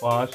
5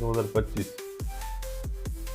2025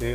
6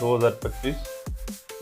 2025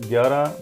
11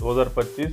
2025،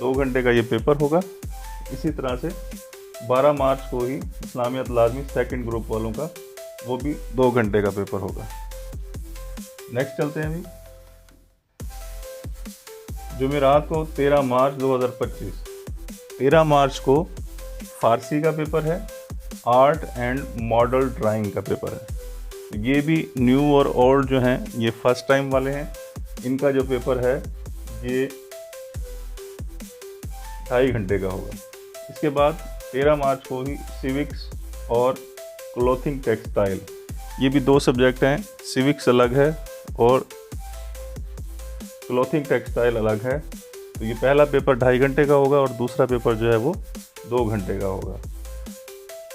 2 घंटे का ये पेपर होगा। इसी तरह से 12 मार्च को ही इस्लामियत लाजमी सेकंड ग्रुप वालों का वो भी 2 घंटे का पेपर होगा। नेक्स्ट चलते हैं अभी जुमेरात को 13 मार्च 2025। 13 मार्च को फारसी का पेपर है, आर्ट एंड मॉडल ड्राइंग का पेपर है। ये भी न्यू और ओल्ड जो हैं ये फर्स्ट टाइम वाले हैं। इनका जो पेपर है ये 2.5 घंटे का होगा। इसके बाद 13 मार्च को ही सिविक्स और क्लॉथिंग टेक्सटाइल, ये भी 2 सब्जेक्ट हैं। सिविक्स अलग है और क्लॉथिंग टेक्सटाइल अलग है। तो ये पहला पेपर 2.5 घंटे का होगा और दूसरा पेपर जो है वो 2 घंटे का होगा।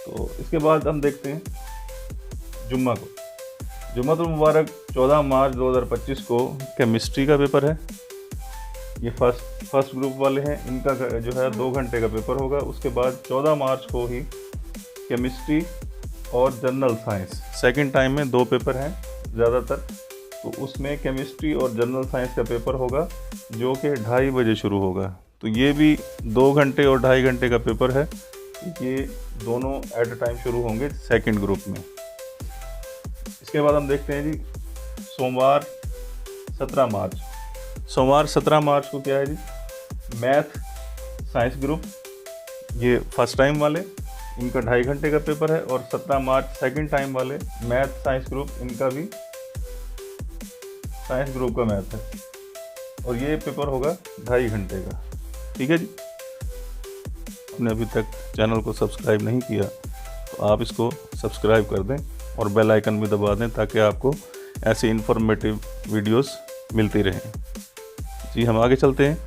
तो इसके बाद हम देखते हैं जुम्मा को। जुम्मतुल मुबारक 14 मार्च 2025 को केमिस्ट्री का पेपर है। ये फर्स्ट ग्रुप वाले हैं, इनका जो है 2 घंटे का पेपर होगा। उसके बाद 14 मार्च को ही केमिस्ट्री और जनरल साइंस, सेकंड टाइम में 2 पेपर हैं ज़्यादातर। तो उसमें केमिस्ट्री और जनरल साइंस का पेपर होगा जो कि 2:30 बजे शुरू होगा। तो ये भी 2 घंटे और 2.5 घंटे का पेपर है। ये दोनों एट अ टाइम शुरू होंगे सेकंड ग्रुप में। इसके बाद हम देखते हैं जी सोमवार 17 मार्च। सोमवार 17 मार्च को क्या है जी, मैथ साइंस ग्रुप, ये फर्स्ट टाइम वाले, इनका 2.5 घंटे का पेपर है। और 17 मार्च सेकंड टाइम वाले मैथ साइंस ग्रुप, इनका भी साइंस ग्रुप का मैथ है और ये पेपर होगा 2.5 घंटे का। ठीक है जी। आपने अभी तक चैनल को सब्सक्राइब नहीं किया तो आप इसको सब्सक्राइब कर दें और बेल आइकन भी दबा दें ताकि आपको ऐसी इन्फॉर्मेटिव वीडियोस मिलती रहें। जी हम आगे चलते हैं।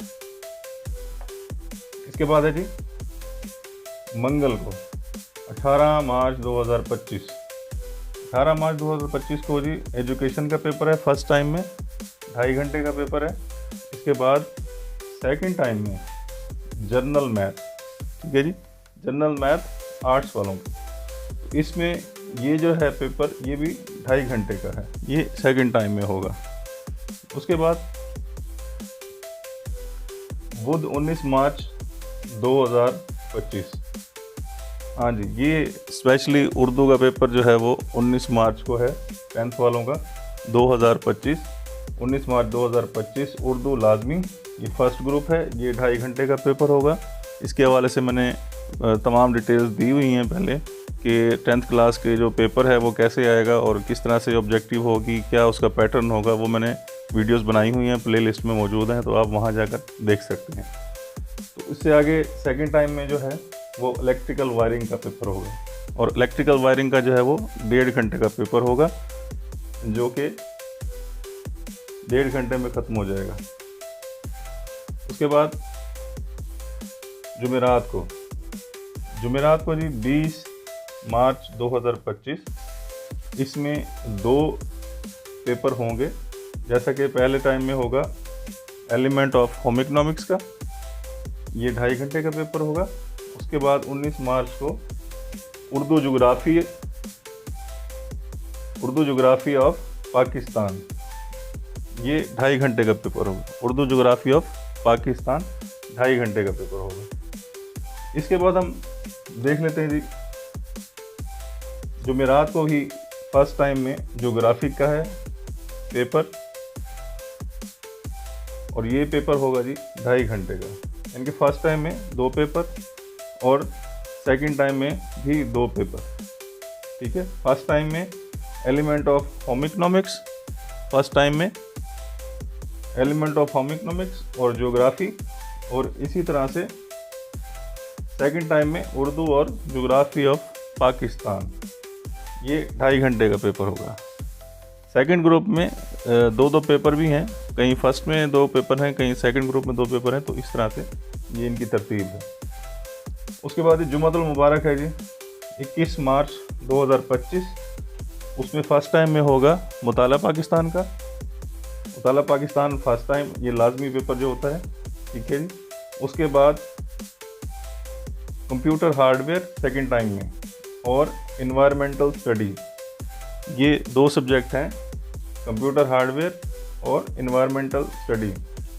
इसके बाद है जी मंगल को 18 मार्च 2025। 18 मार्च 2025 को जी एजुकेशन का पेपर है, फर्स्ट टाइम में 2.5 घंटे का पेपर है। इसके बाद सेकंड टाइम में जनरल मैथ, ठीक है जी, जनरल मैथ आर्ट्स वालों का। इसमें ये जो है पेपर ये भी 2.5 घंटे का है, ये सेकंड टाइम में होगा। उसके बाद बुध 19 मार्च 2025, हाँ जी, ये स्पेशली उर्दू का पेपर जो है वो 19 मार्च को है, 10th वालों का 2025। 19 मार्च 2025 उर्दू लाजमी, ये फर्स्ट ग्रुप है, ये 2.5 घंटे का पेपर होगा। इसके हवाले से मैंने तमाम डिटेल्स दी हुई हैं पहले कि 10th क्लास के जो पेपर है वो कैसे आएगा और किस तरह से ऑब्जेक्टिव होगी, क्या उसका पैटर्न होगा, वो मैंने वीडियोस बनाई हुई हैं, प्ले लिस्ट में मौजूद हैं, तो आप वहाँ जाकर देख सकते हैं। तो इससे आगे सेकंड टाइम में जो है वो इलेक्ट्रिकल वायरिंग का पेपर होगा और इलेक्ट्रिकल वायरिंग का जो है वो 1.5 घंटे का पेपर होगा जो कि 1.5 घंटे में ख़त्म हो जाएगा। उसके बाद जुमेरात को जी 20 मार्च 2025, इसमें 2 पेपर होंगे। जैसा कि पहले टाइम में होगा एलिमेंट ऑफ होम इकोनॉमिक्स का, ये 2.5 घंटे का पेपर होगा। उसके बाद 19 मार्च को उर्दू जोग्राफी ऑफ पाकिस्तान, ये 2.5 घंटे का पेपर होगा। उर्दू जोग्राफी ऑफ पाकिस्तान 2.5 घंटे का पेपर होगा। इसके बाद हम देख लेते हैं जी जुमेरात को ही फर्स्ट टाइम में जोग्राफी का है पेपर और ये पेपर होगा जी 2.5 घंटे का। यानी कि फर्स्ट टाइम में 2 पेपर और सेकंड टाइम में भी 2 पेपर। ठीक है, फर्स्ट टाइम में element of home economics, first time में एलिमेंट ऑफ होम इकोनॉमिक्स और ज्योग्राफी, और इसी तरह से सेकंड टाइम में उर्दू और ज्योग्राफी ऑफ पाकिस्तान, ये 2.5 घंटे का पेपर होगा। सेकंड ग्रुप में 2 पेपर भी हैं, कहीं फर्स्ट में 2 पेपर हैं, कहीं सेकंड ग्रुप में 2 पेपर हैं, तो इस तरह से ये इनकी तरतीब है। उसके बाद जुम्मतुल मुबारक है जी 21 मार्च 2025, उसमें फ़र्स्ट टाइम में होगा मुताला पाकिस्तान का। मुताला पाकिस्तान फर्स्ट टाइम, ये लाजमी पेपर जो होता है, ठीक है जी। उसके बाद कंप्यूटर हार्डवेयर सेकंड टाइम में और इन्वायरमेंटल स्टडी, ये 2 सब्जेक्ट हैं, कंप्यूटर हार्डवेयर और इन्वायरमेंटल स्टडी।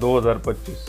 2025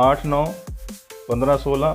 8، 9، 15، 16